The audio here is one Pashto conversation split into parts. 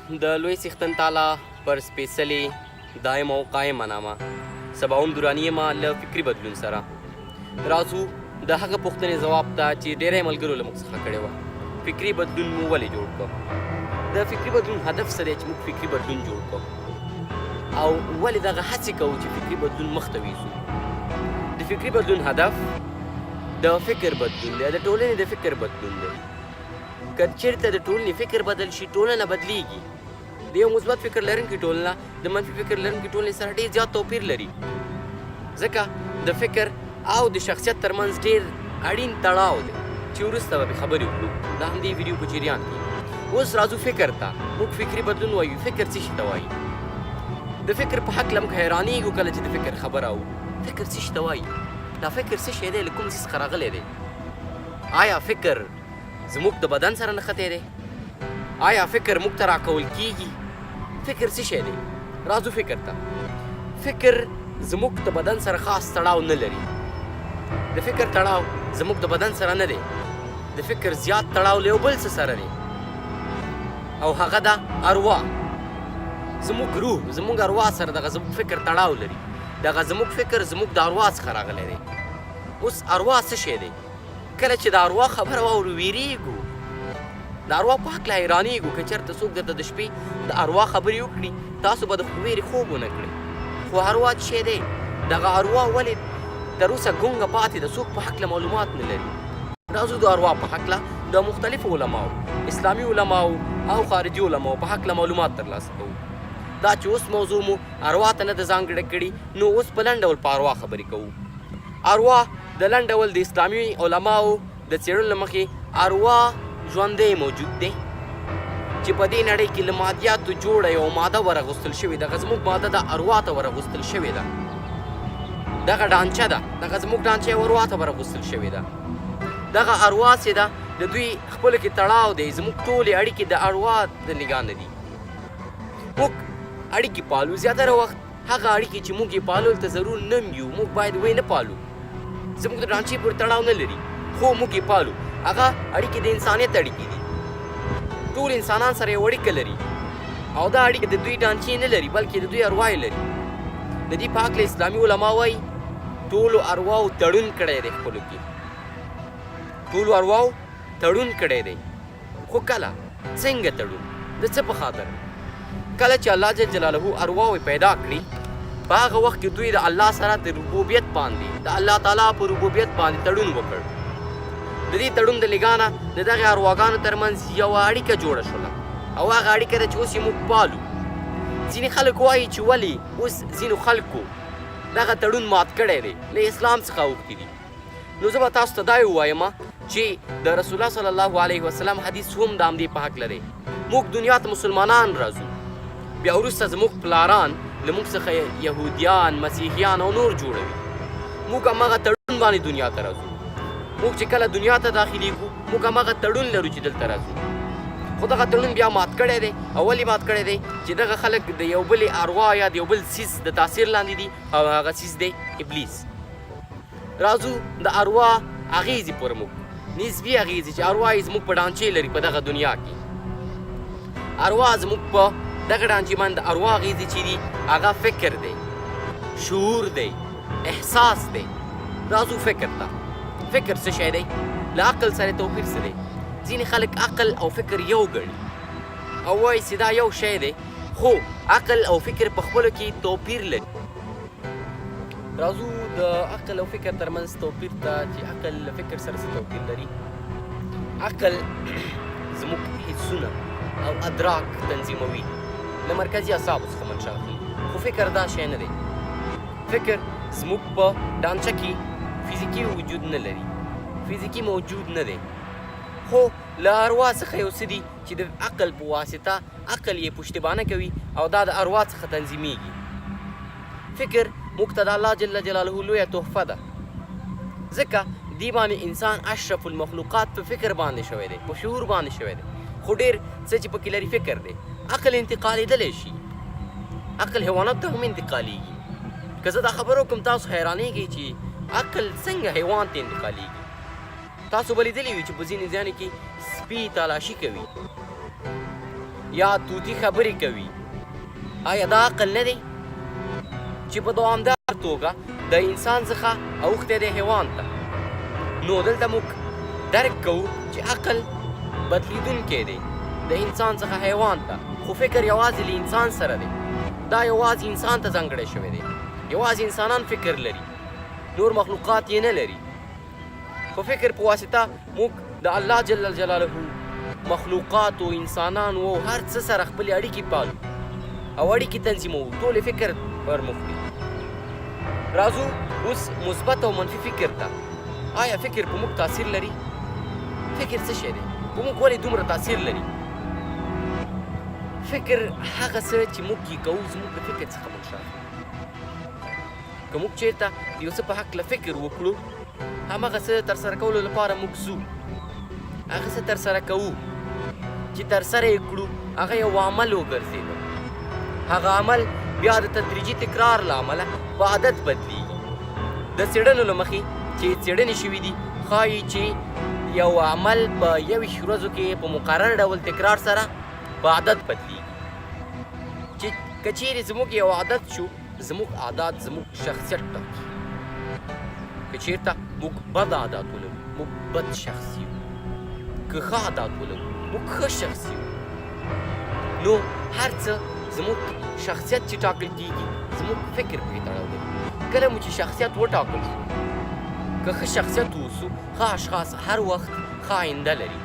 د لوی څښتن تعالی پر سپېڅلې دایم او قایمه نامه سباوون درانیه ما له فکري بدلون سره راځو د هغه پوښتنې ځواب ته چې ډېری ملګرو له موږ څخه کړې وه. فکري بدلون مو ولې جوړ کړ؟ د فکري بدلون هدف څه دی چې موږ فکري بدلون جوړ کړو او ولې دغه هڅې کوو چې فکري بدلون مخته ویځو؟ د فکري بدلون هدف د فکر بدلون دی، د ټولنې د فکر بدلون دی. که چېرته د ټولنې فکر بدل شي ټولنه بدلیږي. د یو مثبت فکر لرونکي ټولنه د منفي فکر لرونکي ټولنې سره ډېر زیات توپیر لري، ځکه د فکر او د شخصیت ترمنځ ډېر اړین تړاو دی چې وروسته به خبرې وکړو د همدې ویډیو په جریان کې. اوس راځو فکر ته. موږ فکري بدلون وایو. فکر څه شي ته وایي؟ د فکر په هکله موږ حیرانېږو کله چې د فکر خبره اورو. فکر څه شي ته وایي؟ دا فکر څه شی دی؟ له کوم ځای څخه راغلی دی؟ آیا فکر زموږ د بدن سره نښتی دی؟ آیا فکر موږ ته راکول کیږي؟ فکر څه شی دی؟ راځو فکر ته. فکر زموږ د بدن سره خاص تړاو نه لري. د فکر تړاو زموږ د بدن سره نه دی. د فکر زیات تړاو له یو بل څه سره دی او هغه ده اروا. زموږ روح زموږ اروا سره دغه زموږ فکر تړاو لري. دغه زموږ فکر زموږ د اروا څخه راغلی دی. اوس اروا څه شی دی؟ کله چې د اروا خبره واورو ویریږو، د اروا په هکله حیرانېږو. که چېرته څوک درته د شپې د اروا خبرې وکړي تاسو به د ویرې خوب ونه کړئ. خو اروا څه شی دی؟ دغه اروا ولې تر اوسه ګونګه پاتې ده؟ څوک په هکله معلومات نه لري. راځو د اروا په هکله د مختلفو علماو، اسلامي علماو او خارجي علماو په هکله معلومات ترلاسه کوو. دا چې اوس موضوع مو اروا ته نه ده ځانګړې کړي، نو اوس په لنډ ډول په اروا خبرې کوو. اروا د لنډ ډول د اسلامي علماو د څېړلو له مخې اروا ژوندی موجود دی چې په دې نړۍ کې له مادیاتو جوړه یوه ماده ورغوستل شوې ده. دغه زموږ ماده ده اروا ته ورغوستل شوې ده. دغه ډانچه ده، دغه زموږ ډانچه یې اروا ته ورغوستل شوې ده. دغه اروا چې ده د دوی خپلو کې تړاو دی. زموږ ټولې اړیکې د اروا د نګاه نه دي. موږ اړیکې پالو. زیاتره وخت هغه اړیکې چې موږ یې پاللو ته ضرور نه یو، موږ باید ویې نه پالو. زموږ د ډانچې پورې تړاو نه لري خو موږ یې پالو. هغه اړیکې د انسانیت اړیکې دي. ټول انسانان سره یو اړیکه لري او دا اړیکه د دوی ډانچې نه لري بلکې د دوی اروا یې لري. د دې په هکله اسلامي علما وایي ټولو ارواو تړون کړی دی خپلو کې. ټولو ارواو تړون کړی دی. خو کله؟ څنګه تړون؟ د څه په خاطر؟ کله چې الله جل جلاله ارواوې پیدا کړي په هغه وخت کې دوی د الله سره د ربوبیت باندې د الله تعالی په ربوبیت باندې تړون وکړ. د دې تړون د لګانه د دغې ارواګانو ترمنځ یوه اړیکه جوړه شوله او هغه اړیکه ده چې اوس یې موږ پالو. ځینې خلک وایي چې ولې اوس ځینو خلکو دغه تړون مات کړی دی، له اسلام څخه اوښتي دي. نو زه به تاسو ته دا ووایم چې د رسول الله صلی الله علیه وسلم حدیث هم د همدې په هکله دی. موږ دنیا ته مسلمانان راځو، بیا وروسته زموږ پلاران له موږ څخه یهودیان، مسیحیان او نور جوړوي. موږ هماغه تړون باندې دنیا ته راځو. موږ چې کله دنیا ته داخلیږو موږ هماغه تړون لرو چې دلته راځو. خو دغه تړون بیا مات کړی دی. او ولې مات کړی دی؟ چې دغه خلک د یو بلې اروا یا د یو بل څیز د تاثیر لاندې دي او هغه څیز دی ابلیس. راځو د اروا اغیزې پر موږ، نسبي اغیزې چې اروا یې زموږ په ډانچې لري په دغه دنیا کې. اروا زموږ په دغه ډانچې باندې د اروا اغیزې چې دي هغه فکر دی، شعور دی، احساس دی. راځو فکر ته. فکر څه شی دی؟ له عقل سره توپیر څه دی؟ ځینې خلک عقل او فکر یو ګڼي او وایي چې دا یو شی دی، خو عقل او فکر په خپلو کې توپیر لري. راځو د عقل او فکر ترمنځ توپیر ته چې عقل له فکر سره څه توپیر لري. عقل زموږ حسونه او ادراک تنظیموي، له مرکزي اعصابو څخه منشأ اخلي. خو فکر دا شی نه دی. فکر زموږ په ډانچه کې فزیکي وجود نه لري، فزیکي موجود نه دی، خو له اروا څخه یو څه دي چې د عقل په واسطه عقل یې پشتیبانه کوي او دا د اروا څخه تنظیمیږي. فکر موږ ته د الله جل جلاله لویه تحفه ده، ځکه دې باندې انسان اشرف المخلوقات په فکر باندې شوی دی، په شعور باندې شوی دی. خو ډېر څه چې پکې لري فکر دی. عقل انتقالېدلی شي، عقل حیواناتو ته هم انتقالېږي. که زه دا خبره وکړم تاسو حیرانېږئ چې عقل څنګه حیوان ته انتقالېږي. تاسو به لیدلي وي چې په ځینې ځایونو کې سپي تالاشي کوي یا طوطي خبرې کوي آیا دا عقل نه دی چې په دوامدار توګه د انسان څخه اوښتی دی حیوان ته نو دلته موږ درک کوو چې عقل بدلیدونکی دی د انسان څخه حیوان ته خو فکر یوازې له انسان سره دی دا یوازې انسان ته ځانګړی شوی دی یوازې انسانان فکر لري نور مخلوقات یې نه لري په فکر په واسطه موږ د الله جل جلاله مخلوقاتو انسانانو او هر څه سره خپلې اړیکې پالو او اړیکې تنظیموو ټولې فکر پر مخ دي راځو اوس مثبت او منفي فکر ته آیا فکر په موږ تاثیر لري فکر څه شی دی په موږ ولې دومره تاثیر لري فکر هغه څه چې موږ یې کوو زموږ د فکر څخه منشأ که موږ چېرته د یو څه په هکله فکر وکړو هماغه څه ترسره کولو لپاره موږ ځو هغه څه ترسره کوو چې ترسره یې کړو هغه یو عمل وګرځېده هغه عمل بیا د تدریجي تکرار له امله په عادت بدلیږي د څېړنو له مخې چې څېړنې شوي دي ښایي چې یو عمل په 21 ورځو کې په مقرر ډول تکرار سره په عادت بدلیږي چې که چیرې زموږ یو عادت شو زموږ عادات زموږ شخصیت ټاکي که چیرته موږ بد عادات ولرو موږ بد شخص یو که ښه عادات ولرو موږ ښه شخص یو نو هر څه زموږ شخصیت چې ټاکل کیږي زموږ فکر پرې تړاو لري کله مو چې شخصیت وټاکل شو که ښه شخصیت واوسو ښه اشخاص هر وخت ښه آینده لري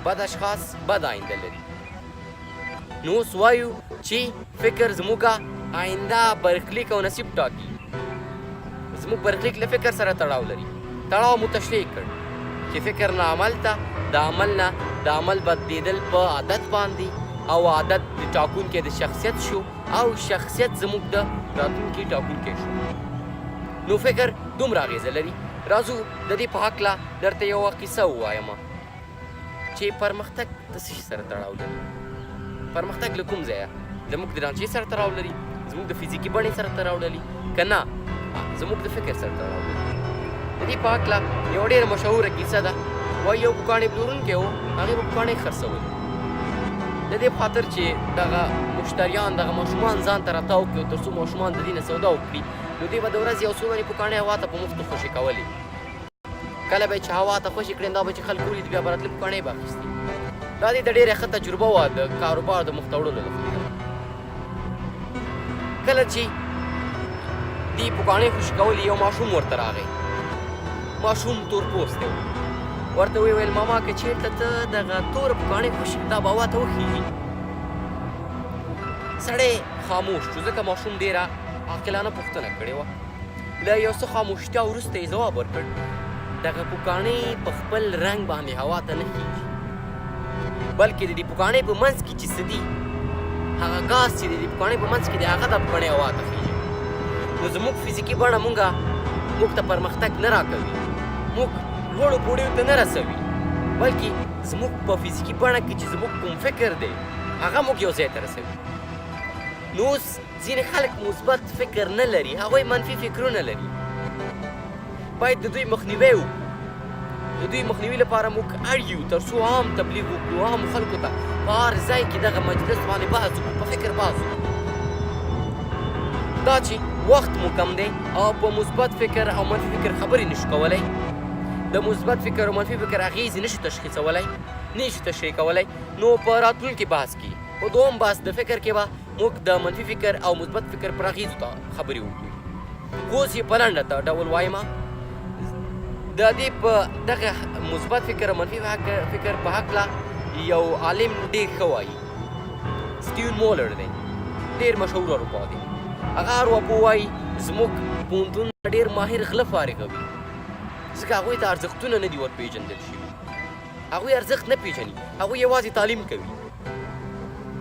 بد اشخاص بد آینده لري نو اوس وایو چې فکر زموږ آینده برخلیک او نصیب ټاکي زموږ برخلیک له فکر سره تړاو لري تړاو مو تشریح کړ چې فکر نه عمل ته د عمل نه د عمل بدلیدل په عادت باندې او عادت د ټاکونکی د شخصیت شو او شخصیت زموږ د راتلونکي ټاکونکی شو نو فکر دومره اغېزه لري راځو د دې په هکله درته یوه قصه ووایم چې پرمختګ د څه شي سره تړاو لري پرمختګ له کوم ځایه زموږ د ډانچې سره تړاو لري زموږ د فزیکي بڼې سره تړاو لري که نه زموږ د فکر سره تړاو لري د دې په هکله یوه ډېره مشهوره کیسه ده وایي یو پوکاڼې پلورونکی و هغې به پوکاڼې خرڅولې د دې په خاطر چې دغه مشتریان دغه ماشومان ځان ته راتاو کړي تر څو ماشومان د دې نه سودا وکړي نو دوی به د ورځې یو څو منې پوکاڼې هوا ته په مفتو خوشې کولې کله به یې چې هوا ته خوشې کړې دا به چې خلک ولید بیا به راتلې پوکاڼې به اخیستې دا دې د ډېره ښه تجربه وه د کاروبار د مخته وړلو لپاره کله چې دې پوکاڼې خوشې کولې یو ماشوم ورته راغی ماشوم تور پوستی و ورته ویې ویل ماما که چېرته ته دغه توره پوکاڼې خوشې دا به هوا ته وخېږي سړی خاموش شو ځکه ماشوم ډېره عاقلانه پوښتنه کړې وه له یو څه خاموشتیا وروسته یې ځواب ورکړ دغه پوکاڼې په خپل رنګ باندې هوا ته نه خېږي بلکې د دې پوکاڼې په منځ کې چې څه دي هغه ګاز چې د دې پوکاڼې په منځ کې دی هغه دا پوکاڼې هوا ته خېږي نو زموږ فزیکي بڼه موږ ته پرمختګ نه راکوي موږ لوړو پوړیو ته نه رسوي بلکې زموږ په فزیکي بڼه کې چې زموږ کوم فکر دی هغه موږ یو ځای ته رسوي نو اوس ځینې خلک مثبت فکر نه لري هغوی منفي فکرونه لري باید د دوی مخنیوی وکړو د دوی مخنیوي لپاره موږ اړ یو تر څو عام تبلیغ وکړو عامو خلکو ته په هر ځای کې دغه مجلس باندې بحث وکړو په فکر بحث وکړو دا چې وخت مو کم دی او په مثبت فکر او منفي فکر خبرې نشو کولی د مثبت فکر او منفي فکر اغېزې نشو تشخیصولی نشو تشریح کولی نو په راتلونکي بحث کې په دوم بحث د فکر کې به موږ د منفي فکر او مثبت فکر پر اغېزو ته خبرې وکړو خو اوس یې په لنډه ډول وایم د دې په دغه مثبت فکر او منفي فکر په هکله یو عالم ډېر ښه وایي سټیون مولر دی ډېر مشهور اروپا دی هغه اروپا وایي زموږ پوهنتون ډېر ماهر غله فارغوي ځکه هغوی ته ارزښتونه نه دي ورپېژندل شوي هغوی ارزښت نه پېژني هغوی یوازې تعلیم کوي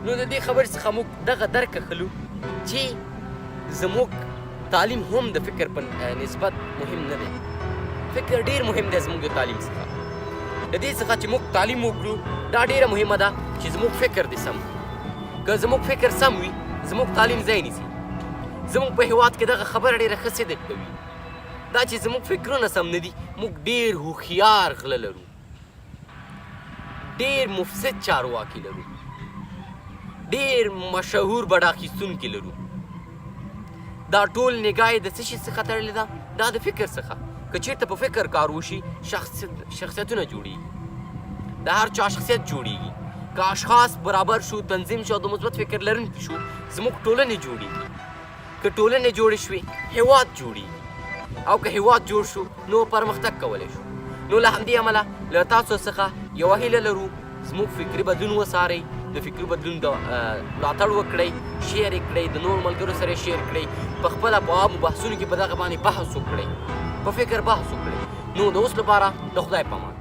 نو د دې خبرې څخه موږ دغه درک اخلو چې زموږ تعلیم هم د فکر په نسبت مهم نه دی فکر ډېر مهم دی زموږ د تعلیم څخه د دې څخه چې موږ تعلیم وکړو دا ډېره مهمه ده چې زموږ فکر دې سم که زموږ فکر سم وي زموږ تعلیم ځای نیسي زموږ په هېواد کې دغه خبره ډېره ښه صدق کوي دا چې زموږ فکرونه سم نه دي موږ ډېر هوښیار غله لرو ډېر مفسد چارواکي لرو ډېر مشهور بډ اخیستونکي لرو. دا ټول نګاه د څه شي څخه تړلې ده؟ دا د فکر څخه. که چېرته په فکر کار وشي شخصیتونه جوړیږي، د هر چا شخصیت جوړیږي. که اشخاص برابر شو، تنظیم شو او د مثبت فکر لرونکي شو، زموږ ټولنې جوړیږي. که ټولنې جوړې شوې هېواد جوړیږي، او که هېواد جوړ شو نو پرمختګ کولی شو. نو له همدې امله له تاسو څخه یوه هیله لرو زموږ فکري بدلون وڅارئ، د فکري بدلون د ملاتړ وکړئ، شیر یې کړئ، د نورو ملګرو سره یې شیر کړئ، په خپله په عامو بحثونو کې په دغه باندې بحث وکړئ، په فکر بحث وکړئ. نو د اوس لپاره د خدای په امان.